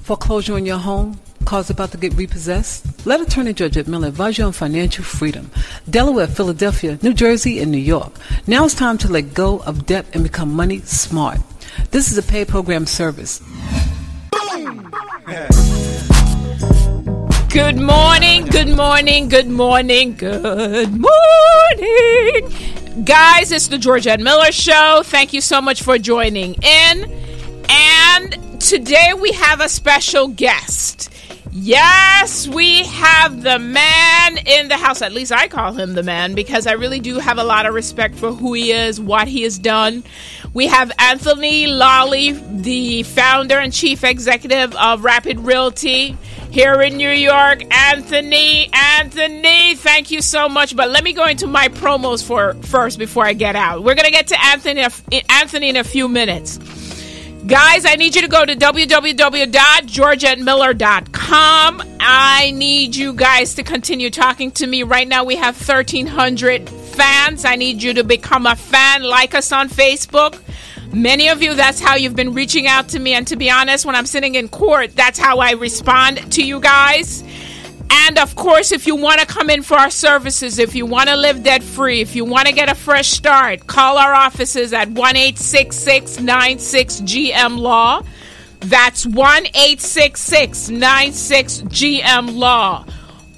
Foreclosure on your home? Cars about to get repossessed? Let attorney Georgette Miller advise you on financial freedom. Delaware, Philadelphia, New Jersey, and New York. Now it's time to let go of debt and become money smart. This is a paid program service. Good morning, good morning, good morning, good morning. Guys, it's the Georgette Miller Show. Thank you so much for joining in. And today we have a special guest. Yes, we have the man in the house. At least I call him the man because I really do have a lot of respect for who he is, what he has done. We have Anthony Lawley, the founder and chief executive of Rapid Realty here in New York. Anthony, thank you so much. But let me go into my promos first before I get out. We're going to get to Anthony in a few minutes. Guys, I need you to go to www.georgettemiller.com. I need you guys to continue talking to me. Right now we have 1,300 fans. I need you to become a fan. Like us on Facebook. Many of you, that's how you've been reaching out to me. And to be honest, when I'm sitting in court, that's how I respond to you guys. And of course, if you want to come in for our services, if you want to live debt-free, if you want to get a fresh start, call our offices at 1-866-96-GM-LAW. That's 1-866-96-GM-LAW.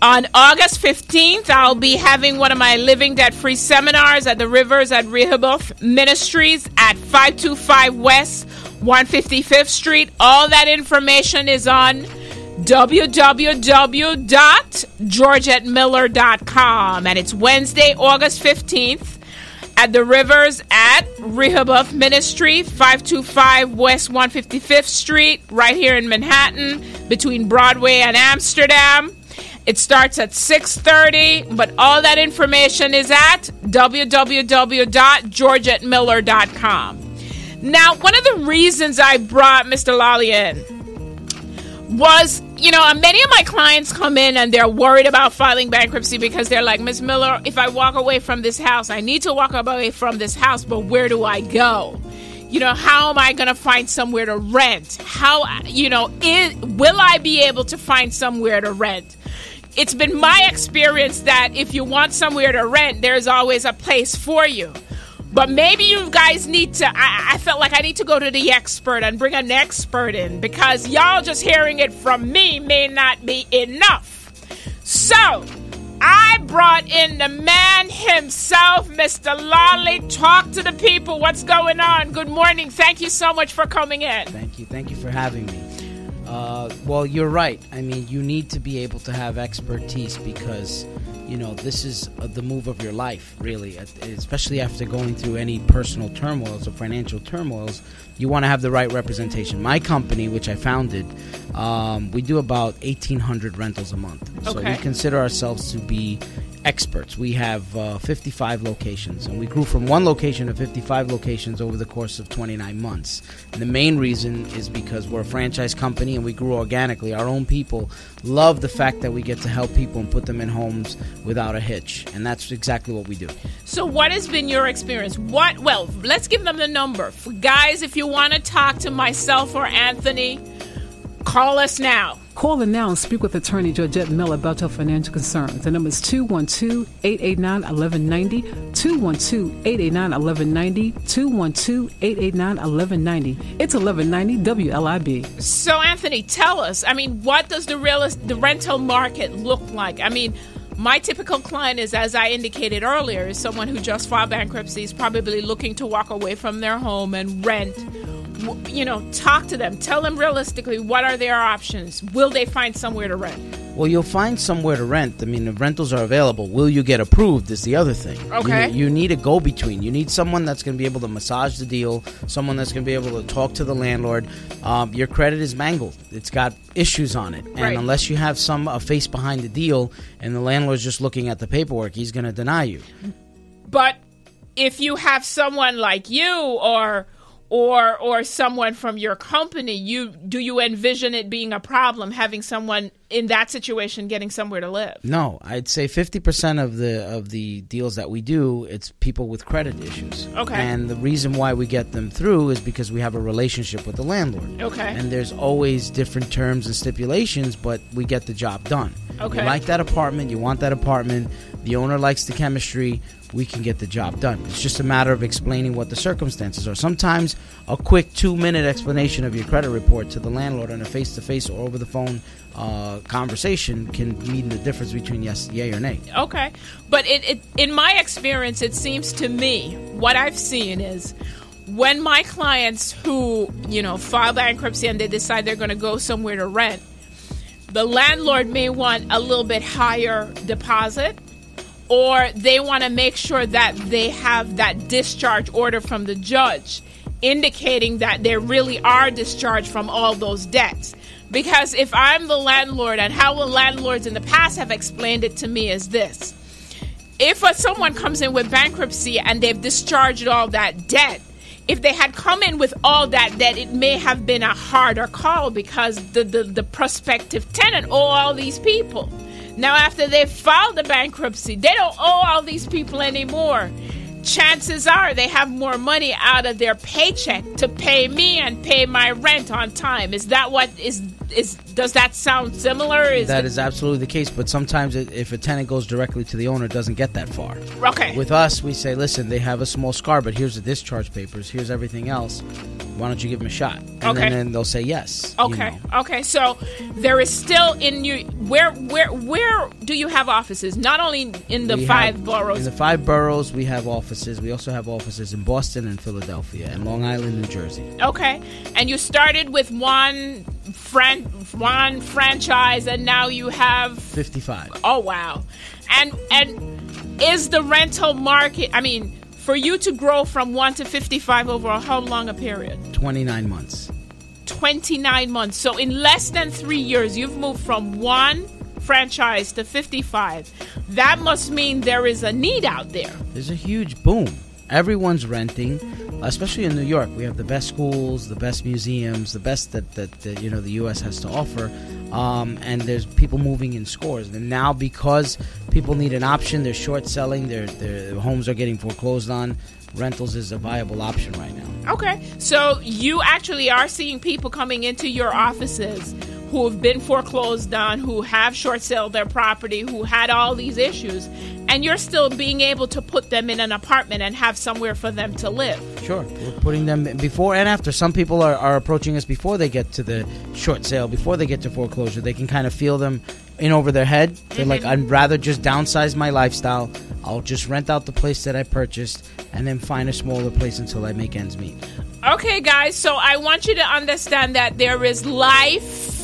On August 15th, I'll be having one of my Living Debt-Free seminars at the Rivers at Rehoboth Ministries at 525 West 155th Street. All that information is on www.georgettemiller.com, and it's Wednesday, August 15th at the Rivers at Rehoboth Ministry, 525 West 155th Street, right here in Manhattan, between Broadway and Amsterdam. It starts at 6:30, but all that information is at www.georgettemiller.com. Now, one of the reasons I brought Mr. Lawley in was, many of my clients come in and they're worried about filing bankruptcy because they're like, Ms. Miller, if I walk away from this house, I need to walk away from this house, but where do I go? How am I going to find somewhere to rent? Will I be able to find somewhere to rent? It's been my experience that if you want somewhere to rent, there's always a place for you. But maybe you guys need to, I felt like I need to go to the expert and bring an expert in because y'all just hearing it from me may not be enough. So, I brought in the man himself, Mr. Lawley. Talk to the people. What's going on? Good morning. Thank you so much for coming in. Thank you. Thank you for having me. Well, you're right. I mean, you need to be able to have expertise because this is the move of your life, really, especially after going through any personal turmoils or financial turmoils. You want to have the right representation. My company, which I founded, we do about 1,800 rentals a month. Okay. So we consider ourselves to be experts. We have 55 locations, and we grew from one location to 55 locations over the course of 29 months. And the main reason is because we're a franchise company and we grew organically. Our own people love the fact that we get to help people and put them in homes without a hitch, and that's exactly what we do. So what has been your experience? Well, let's give them the number. Guys, if you want to talk to myself or Anthony, call us now. Call in now and speak with attorney Georgette Miller about your financial concerns. The number is 212-889-1190, 212-889-1190, 212-889-1190. It's 1190 WLIB. So, Anthony, tell us, what does the rental market look like? My typical client is, as I indicated earlier, is someone who just filed bankruptcy, is probably looking to walk away from their home and rent. Talk to them. Tell them realistically what are their options. Will they find somewhere to rent? Well, you'll find somewhere to rent. The rentals are available. Will you get approved is the other thing. Okay. You need a go-between. You need someone that's going to be able to massage the deal, someone that's going to be able to talk to the landlord. Your credit is mangled. It's got issues on it. And unless you have a face behind the deal and the landlord's just looking at the paperwork, he's going to deny you. But if you have someone like you or or someone from your company, do you envision it being a problem having someone in that situation getting somewhere to live? No, I'd say 50% of the deals that we do, it's people with credit issues. Okay. And the reason why we get them through is because we have a relationship with the landlord. Okay. And there's always different terms and stipulations, but we get the job done. Okay. You like that apartment, you want that apartment, the owner likes the chemistry, we can get the job done. It's just a matter of explaining what the circumstances are. Sometimes a quick 2-minute explanation of your credit report to the landlord on a face-to-face or over the phone conversation can mean the difference between yay or nay. Okay. But it in my experience, it seems to me, what I've seen is when my clients who, file bankruptcy and they decide they're going to go somewhere to rent, the landlord may want a little bit higher deposit, or they want to make sure that they have that discharge order from the judge indicating that they really are discharged from all those debts. Because if I'm the landlord, and how the landlords in the past have explained it to me is this: if someone comes in with bankruptcy and they've discharged all that debt, if they had come in with all that debt, it may have been a harder call because the prospective tenant owe all these people. Now, after they've filed the bankruptcy, they don't owe all these people anymore. Chances are they have more money out of their paycheck to pay me and pay my rent on time. Is that what is does that sound similar? That is absolutely the case, but sometimes if a tenant goes directly to the owner, it doesn't get that far. Okay. With us, we say, listen, they have a small scar, but here's the discharge papers, here's everything else. Why don't you give them a shot? And then they'll say yes. Okay. Okay. So there is still in you. Where do you have offices? Not only in the 5 boroughs. In the 5 boroughs, we have offices. We also have offices in Boston and Philadelphia and Long Island, New Jersey. Okay. And you started with one franchise, and now you have 55. Oh wow! And is the rental market? I mean, for you to grow from 1 to 55 over how long a period? 29 months. 29 months. So in less than 3 years, you've moved from 1 franchise to 55. That must mean there is a need out there. There's a huge boom. Everyone's renting, especially in New York. We have the best schools, the best museums, the best that the U.S. has to offer, and there's people moving in scores. And now, because people need an option, they're short selling, their homes are getting foreclosed on. Rentals is a viable option right now. Okay, so you actually are seeing people coming into your offices who have been foreclosed on, who have short sold their property, who had all these issues, and you're still being able to put them in an apartment and have somewhere for them to live. Sure. We're putting them before and after. Some people are approaching us before they get to the short sale, before they get to foreclosure. They can kind of feel them in over their head. They're like, I'd rather just downsize my lifestyle. I'll just rent out the place that I purchased and then find a smaller place until I make ends meet. Okay, guys, so I want you to understand that there is life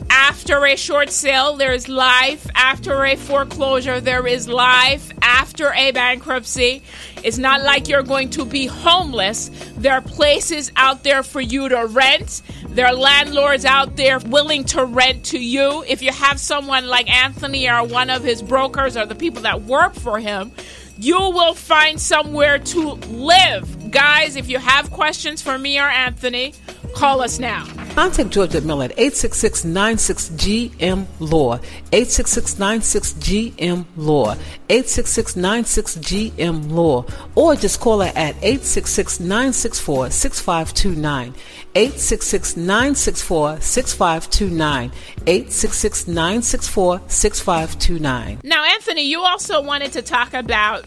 after a short sale, there is life after a foreclosure, there is life after a bankruptcy. It's not like you're going to be homeless. There are places out there for you to rent. There are landlords out there willing to rent to you. If you have someone like Anthony or one of his brokers or the people that work for him, you will find somewhere to live. Guys, if you have questions for me or Anthony, call us now. Contact Georgette Miller at 866-96-GM-LAW, 866-96-GM-LAW, 866-96-GM-LAW, or just call her at 866-964-6529, 866-964-6529, 866-964-6529. Now, Anthony, you also wanted to talk about,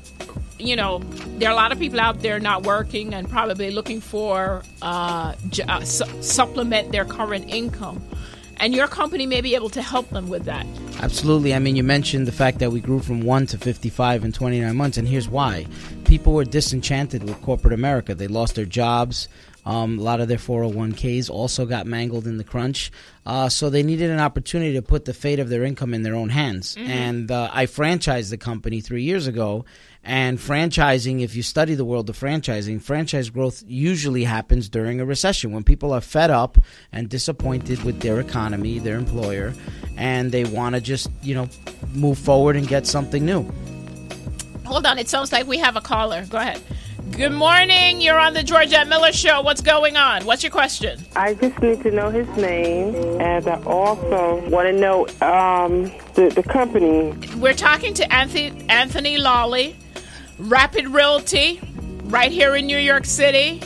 there are a lot of people out there not working and probably looking for supplement their current income. And your company may be able to help them with that. Absolutely. I mean, you mentioned the fact that we grew from 1 to 55 in 29 months, and here's why. People were disenchanted with corporate America. They lost their jobs. A lot of their 401ks also got mangled in the crunch. So they needed an opportunity to put the fate of their income in their own hands. Mm-hmm. And I franchised the company 3 years ago. And franchising, if you study the world of franchising, franchise growth usually happens during a recession when people are fed up and disappointed with their economy, their employer, and they want to just, move forward and get something new. Hold on. It sounds like we have a caller. Go ahead. Good morning. You're on the Georgette Miller Show. What's going on? What's your question? I just need to know his name, and I also want to know the company. We're talking to Anthony Lawley, Rapid Realty, right here in New York City.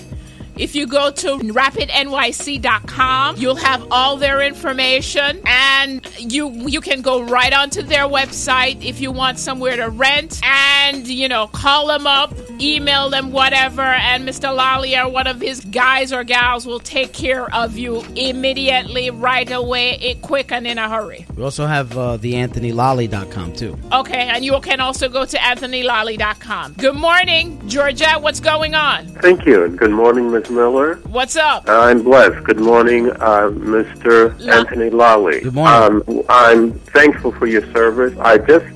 If you go to rapidnyc.com, you'll have all their information, and you can go right onto their website if you want somewhere to rent, and, call them up, email them, whatever, and Mr. Lawley or one of his guys or gals will take care of you immediately, right away, quick and in a hurry. We also have the AnthonyLolly.com, too. Okay, and you can also go to AnthonyLolly.com. Good morning, Georgette. What's going on? Thank you. Good morning, Ms. Miller. What's up? I'm blessed. Good morning, Mr. Anthony Lawley. Good morning. I'm thankful for your service. I just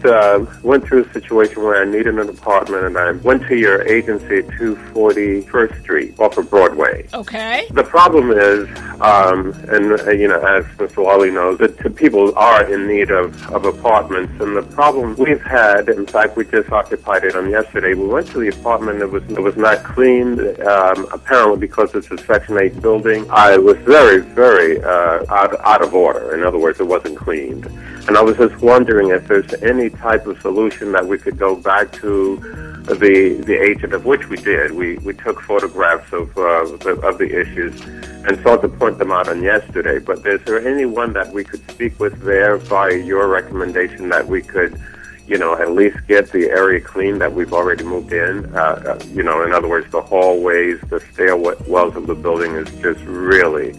went through a situation where I needed an apartment, and I went to your agency at 241st Street off of Broadway. Okay. The problem is, as Mr. Lawley knows, that people are in need of apartments, and the problem we've had, in fact, we just occupied it on yesterday. We went to the apartment, it was not cleaned, apparently because it's a Section 8 building. I was very, very out of order. In other words, it wasn't cleaned. And I was just wondering if there's any type of solution that we could go back to the agent, of which we did. We took photographs of the issues and sought to point them out on yesterday. But is there anyone that we could speak with there by your recommendation that we could, at least get the area clean that we've already moved in? In other words, the hallways, the stairwells of the building is really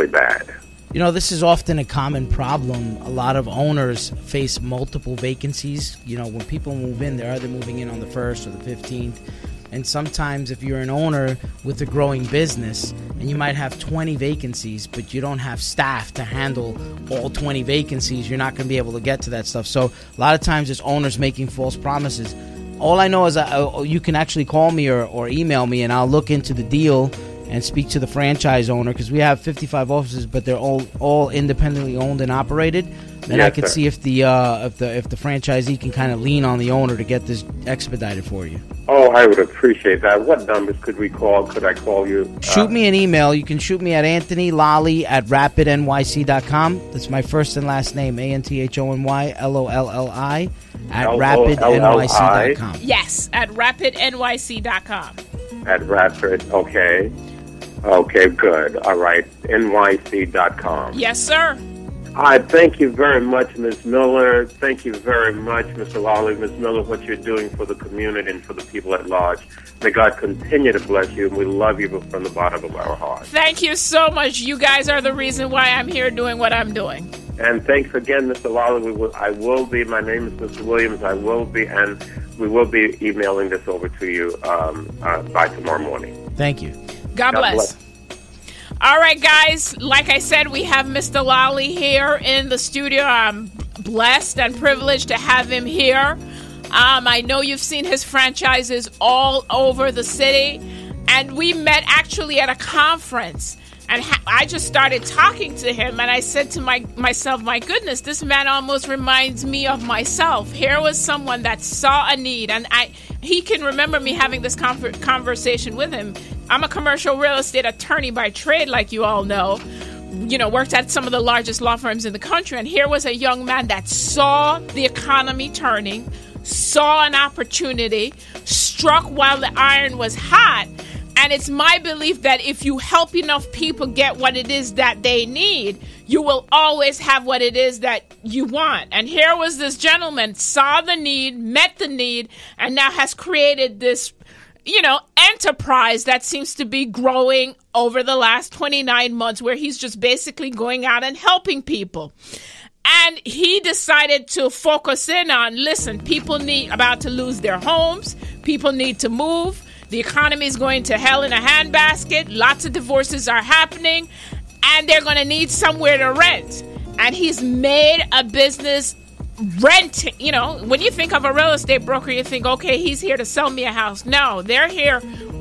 bad. This is often a common problem. A lot of owners face multiple vacancies. When people move in, they're either moving in on the 1st or the 15th. And sometimes if you're an owner with a growing business and you might have 20 vacancies, but you don't have staff to handle all 20 vacancies, you're not going to be able to get to that stuff. So a lot of times it's owners making false promises. All I know is you can actually call me or email me, and I'll look into the deal and speak to the franchise owner, because we have 55 offices, but they're all independently owned and operated. And yes, I could sir. see if the franchisee can kind of lean on the owner to get this expedited for you. Oh, I would appreciate that. What numbers could we call? Could I call you? Shoot me an email. You can shoot me at AnthonyLolly@rapidnyc.com. That's my first and last name, AnthonyLolli at rapidnyc.com. Yes, at rapidnyc.com. At Rapid, okay. Okay, good. All right, nyc.com. Yes, sir. I thank you very much, Ms. Miller. Thank you very much, Mr. Lawley. Ms. Miller, what you're doing for the community and for the people at large. May God continue to bless you, and we love you from the bottom of our hearts. Thank you so much. You guys are the reason why I'm here doing what I'm doing. And thanks again, Mr. Lawley. My name is Mr. Williams. We will be emailing this over to you by tomorrow morning. Thank you. God bless. All right, guys. Like I said, we have Mr. Lawley here in the studio. I'm blessed and privileged to have him here. I know you've seen his franchises all over the city. And we met actually at a conference. And I just started talking to him, and I said to myself, my goodness, this man almost reminds me of myself. Here was someone that saw a need, and he can remember me having this conversation with him. I'm a commercial real estate attorney by trade, like you all know. Worked at some of the largest law firms in the country, and here was a young man that saw the economy turning, saw an opportunity, struck while the iron was hot. And it's my belief that if you help enough people get what it is that they need, you will always have what it is that you want. And here was this gentleman, saw the need, met the need, and now has created this, enterprise that seems to be growing over the last 29 months, where he's just basically going out and helping people. And he decided to focus in on, listen, people about to lose their homes, people need to move. The economy is going to hell in a handbasket. Lots of divorces are happening, and they're going to need somewhere to rent. And he's made a business renting. When you think of a real estate broker, you think, okay, he's here to sell me a house. No, they're here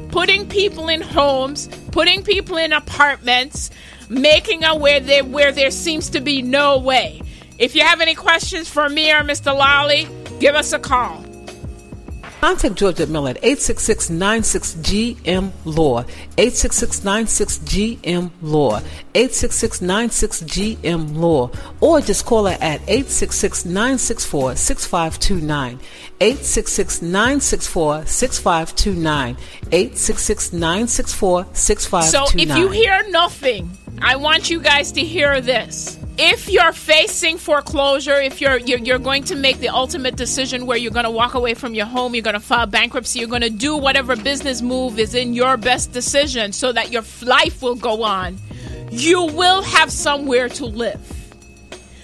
putting people in homes, putting people in apartments, making a where there seems to be no way. If you have any questions for me or Mr. Lawley, give us a call. Contact Georgette Miller at 866-96-GM-LAW, 866-96-GM-LAW, 866-96-GM-LAW, or just call her at 866-964-6529, 866-964-6529, 866-964-6529. So if you hear nothing, I want you guys to hear this. If you're facing foreclosure, if you're going to make the ultimate decision where you're going to walk away from your home, you're going to file bankruptcy, you're going to do whatever business move is in your best decision so that your life will go on, you will have somewhere to live.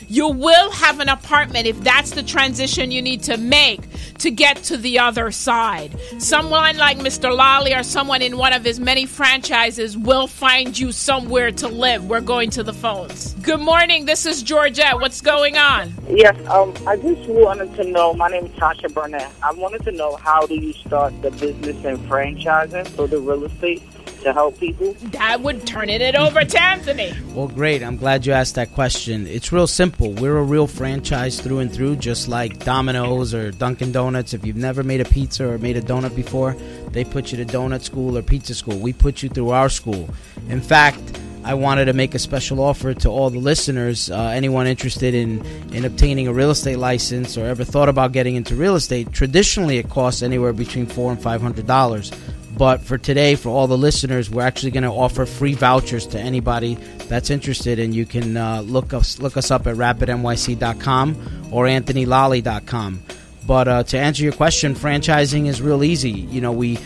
You will have an apartment if that's the transition you need to make to get to the other side. Someone like Mr. Lally or someone in one of his many franchises will find you somewhere to live. We're going to the phones. Good morning. This is Georgette. What's going on? Yes, I just wanted to know, my name is Tasha Burnett. I wanted to know, how do you start the business in franchising for the real estate to help people? I would turn it over to Anthony. Well, great. I'm glad you asked that question. It's real simple. We're a real franchise through and through, just like Domino's or Dunkin' Donuts. If you've never made a pizza or made a donut before, they put you to donut school or pizza school. We put you through our school. In fact, I wanted to make a special offer to all the listeners, anyone interested in obtaining a real estate license or ever thought about getting into real estate. Traditionally, it costs anywhere between $400 and $500. But for today, for all the listeners, we're actually going to offer free vouchers to anybody that's interested. And you can look us up at rapidnyc.com or anthonylolly.com. But to answer your question, franchising is real easy. You know, we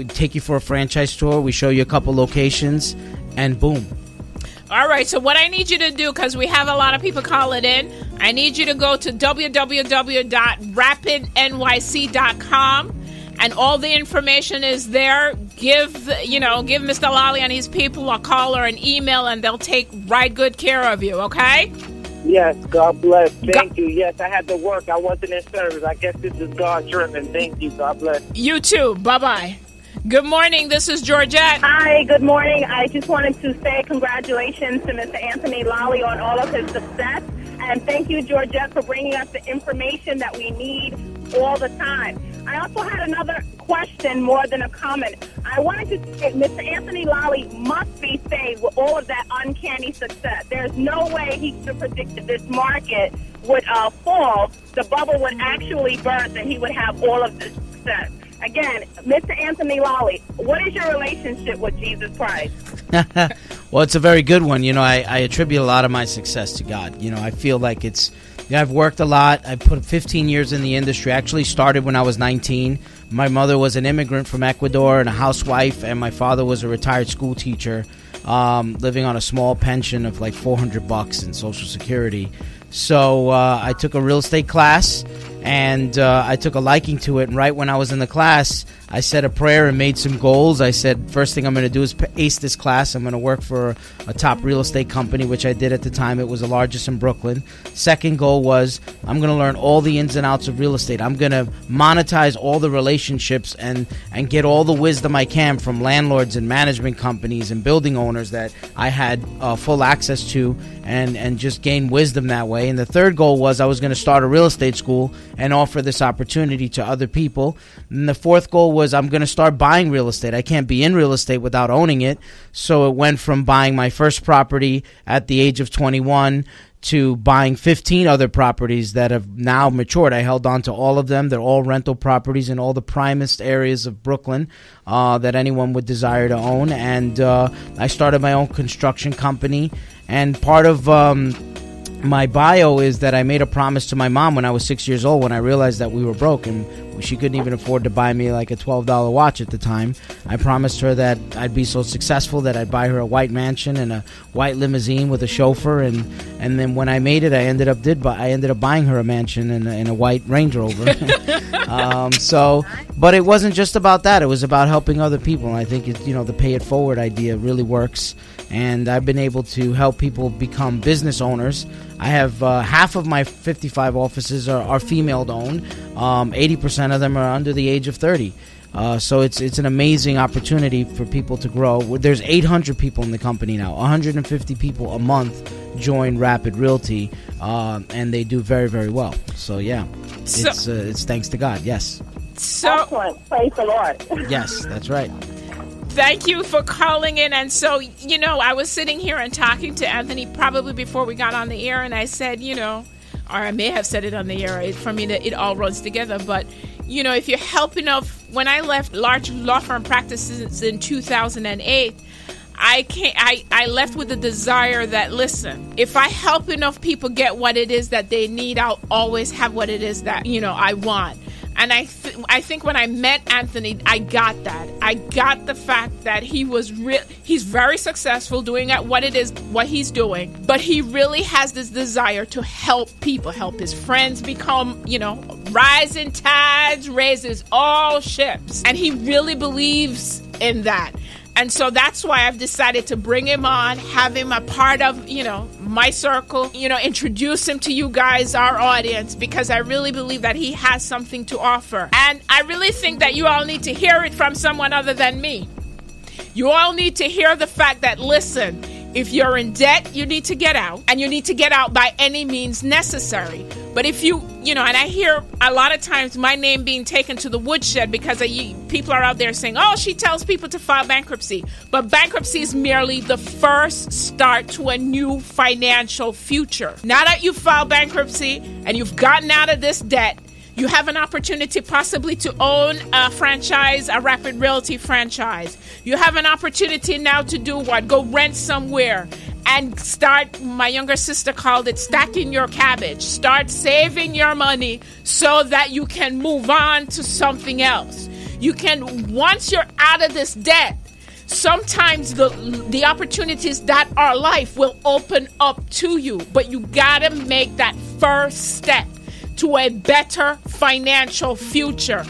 take you for a franchise tour. We show you a couple locations, and boom. All right, so what I need you to do, because we have a lot of people calling in, I need you to go to www.rapidnyc.com. And all the information is there. Give Mr. Lally and his people a call or an email, and they'll take right good care of you, okay? Yes, God bless. Thank you. Yes, I had to work. I wasn't in service. I guess this is God driven. Thank you. God bless. You too. Bye-bye. Good morning. This is Georgette. Hi, good morning. I just wanted to say congratulations to Mr. Anthony Lally on all of his success. And thank you, Georgette, for bringing us the information that we need all the time. I also had another question more than a comment. I wanted to say Mr. Anthony Lally must be saved with all of that uncanny success. There's no way he could have predicted this market would fall, the bubble would actually burst, and he would have all of this success. Again, Mr. Anthony Lally, what is your relationship with Jesus Christ? Well, it's a very good one. You know, I attribute a lot of my success to God. You know, I feel like I've worked a lot. I put 15 years in the industry. I actually started when I was 19. My mother was an immigrant from Ecuador and a housewife, and my father was a retired school teacher, living on a small pension of like $400 in Social Security. So I took a real estate class, and I took a liking to it. And right when I was in the class, I said a prayer and made some goals. I said, first thing I'm going to do is ace this class. I'm going to work for a top real estate company, which I did at the time. It was the largest in Brooklyn. Second goal was I'm going to learn all the ins and outs of real estate. I'm going to monetize all the relationships and get all the wisdom I can from landlords and management companies and building owners that I had full access to, and just gain wisdom that way. And the third goal was I was going to start a real estate school and offer this opportunity to other people. And the fourth goal was I'm going to start buying real estate. I can't be in real estate without owning it. So it went from buying my first property at the age of 21 to buying 15 other properties that have now matured. I held on to all of them. They're all rental properties in all the primest areas of Brooklyn that anyone would desire to own. And I started my own construction company. And part of my bio is that I made a promise to my mom when I was 6 years old, when I realized that we were broke and she couldn't even afford to buy me like a $12 watch at the time. I promised her that I'd be so successful that I'd buy her a white mansion and a white limousine with a chauffeur, and then when I made it, I ended up buying her a mansion and a white Range Rover. But it wasn't just about that. It was about helping other people, and I think the pay it forward idea really works. And I've been able to help people become business owners. I have half of my 55 offices are female-owned. 80% of them are under the age of 30. So it's an amazing opportunity for people to grow. There's 800 people in the company now. 150 people a month join Rapid Realty, and they do very, very well. So, yeah, it's thanks to God, yes. So Excellent. Praise the Lord. Yes, that's right. thank you for calling in. And so, I was sitting here and talking to Anthony probably before we got on the air, and I said, or I may have said it on the air. For me, it all runs together. But, if you're helping enough, when I left large law firm practices in 2008, I left with the desire that, listen, if I help enough people get what it is that they need, I'll always have what it is that, I want. And I think when I met Anthony, I got that. I got the fact that he's very successful doing what he's doing, but he really has this desire to help people, help his friends become, rising tides raises all ships. And he really believes in that. And so that's why I've decided to bring him on, have him a part of, my circle, introduce him to you guys, our audience, because I really believe that he has something to offer. And I really think that you all need to hear it from someone other than me. You all need to hear the fact that, listen, if you're in debt, you need to get out, and you need to get out by any means necessary. But if and I hear a lot of times my name being taken to the woodshed because people are out there saying, oh, she tells people to file bankruptcy. But bankruptcy is merely the first start to a new financial future. Now that you've filed bankruptcy and you've gotten out of this debt, you have an opportunity possibly to own a franchise, a Rapid Realty franchise. You have an opportunity now to do what? Go rent somewhere and start, my younger sister called it, stacking your cabbage. Start saving your money so that you can move on to something else. Once you're out of this debt, sometimes the opportunities that are life will open up to you, but you gotta make that first step to a better financial future.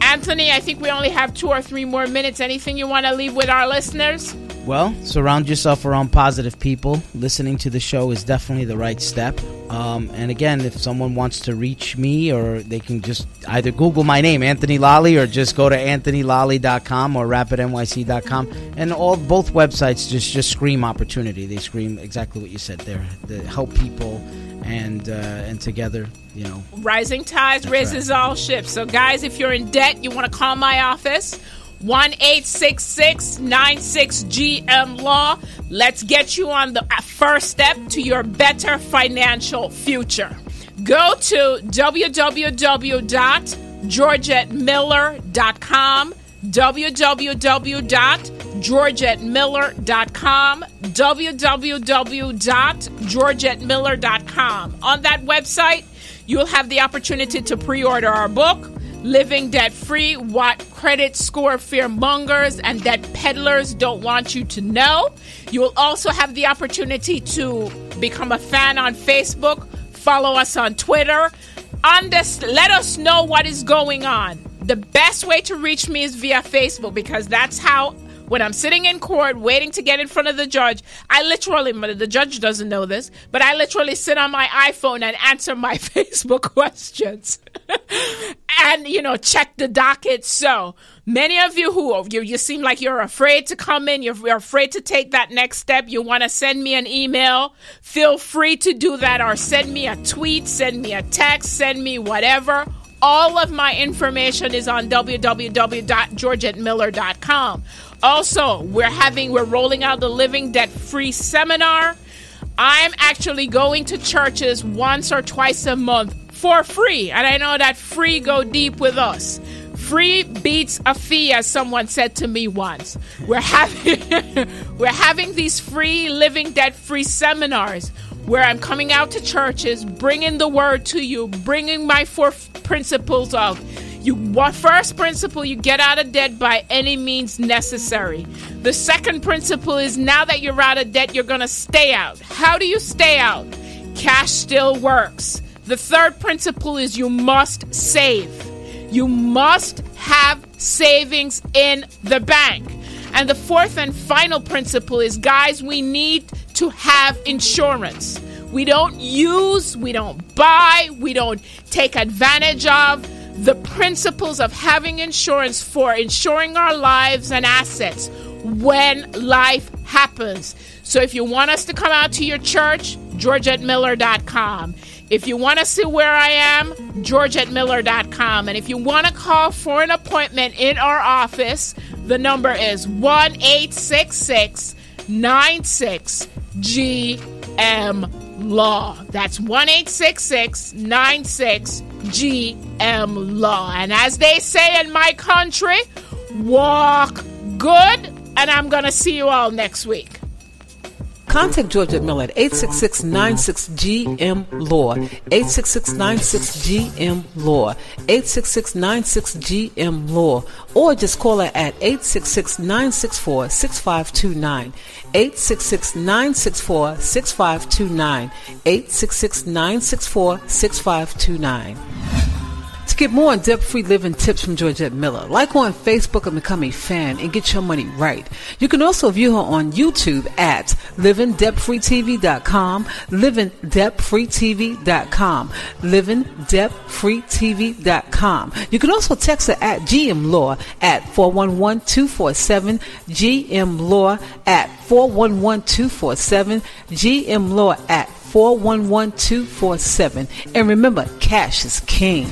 Anthony, I think we only have 2 or 3 more minutes. Anything you want to leave with our listeners? Well, surround yourself around positive people. Listening to the show is definitely the right step. And again, if someone wants to reach me, or they can just either Google my name, Anthony Lally, or just go to anthonylally.com or rapidnyc.com. And both websites just scream opportunity. They scream exactly what you said there. They help people and together, Rising tides raises all ships. So guys, if you're in debt, you want to call my office, 1-866-96-GM-LAW. Let's get you on the first step to your better financial future. Go to www.georgettemiller.com, www.georgettemiller.com, www.georgettemiller.com. On that website, you'll have the opportunity to pre-order our book, Living Debt Free, What Credit Score Fearmongers and Debt Peddlers Don't Want You to Know. You will also have the opportunity to become a fan on Facebook, follow us on Twitter. Let us know what is going on. The best way to reach me is via Facebook, because that's how, when I'm sitting in court waiting to get in front of the judge, the judge doesn't know this, but I literally sit on my iPhone and answer my Facebook questions and, check the docket. So many of you you seem like you're afraid to come in, you're afraid to take that next step, you want to send me an email, feel free to do that, or send me a tweet, send me a text, send me whatever. All of my information is on www.georgettemiller.com. Also, we're rolling out the Living Debt Free seminar. I'm actually going to churches once or twice a month for free. And I know that free go deep with us. Free beats a fee, as someone said to me once. We're having these free Living Debt Free seminars where I'm coming out to churches, bringing the word to you, bringing my 4 principles of first principle, you get out of debt by any means necessary. The second principle is, now that you're out of debt, you're going to stay out. How do you stay out? Cash still works. The third principle is you must save. You must have savings in the bank. And the fourth and final principle is, guys, we need to have insurance. We don't buy, we don't take advantage of the principles of having insurance for insuring our lives and assets when life happens. So if you want us to come out to your church, georgettmiller.com. If you want to see where I am, georgettmiller.com. And if you want to call for an appointment in our office, the number is 1-866-96-GM-LAW. That's 1-866-96-GM-LAW. And as they say in my country, walk good, and I'm going to see you all next week. Contact Georgette Miller at 866-96-GM-LAW, 866-96-GM-LAW, 866-96-GM-LAW, or just call her at 866-964-6529, 866-964-6529, 866-964-6529. To get more on debt-free living tips from Georgette Miller, like her on Facebook and become a fan and get your money right. You can also view her on YouTube at livingdebtfreetv.com, livingdebtfreetv.com, livingdebtfreetv.com. You can also text her at GM-LAW at 411-247, GM-LAW at 411-247, GM-LAW at 411-247. And remember, cash is king.